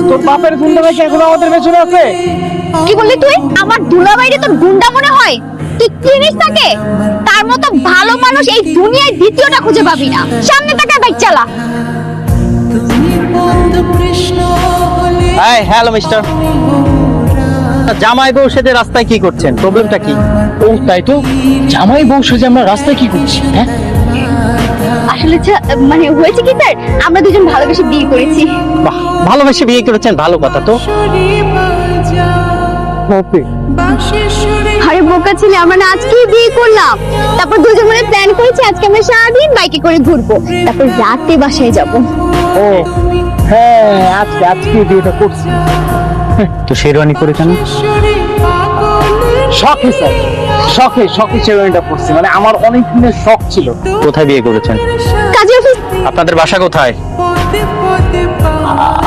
তোর বাপের গুন্ডা কি এখনো আমাদের পেছনে আছে? কি বললি তুই? আমার দুলাভাইরে তোর গুন্ডা মনে হয়? তুই চিনিস তাকে? তার মতো ভালো মানুষ এই দুনিয়ায় দ্বিতীয়টা খুঁজে পাবি না। সামনে তাকায় বাইক চালা। Hi, hello mister. জামাই বউ সেজে রাস্তায় কি করছেন? প্রবলেমটা কি? ও তাই তো, জামাই বউ সেজে আমরা রাস্তায় কি করছি? হ্যাঁ, আসলে মানে হয়েছে কি স্যার, আমরা দুজন ভালোবেসে বিয়ে করেছি। বাহ, ভালোবেসে বিয়ে করেছেন, ভালো কথা তো। আরে বোকা ছেলে, আমরা না আজকেই বিয়ে করলাম। তারপর দুজন মিলে প্ল্যান করেছি আজকে আমরা সারাদিন বাইকে করে ঘুরবো, তারপর রাতে বাসায় যাব। ও হ্যাঁ, আজকে বিয়েটা করছি। তো শেরওয়ানি করে কেন? শখে স্যার, শখে শেরওয়ানিটা পরছি, মানে আমার অনেক দিনের শখ ছিল। কোথায় বিয়ে করেছেন? কাজে অফিস। আপনাদের বাসা কোথায়?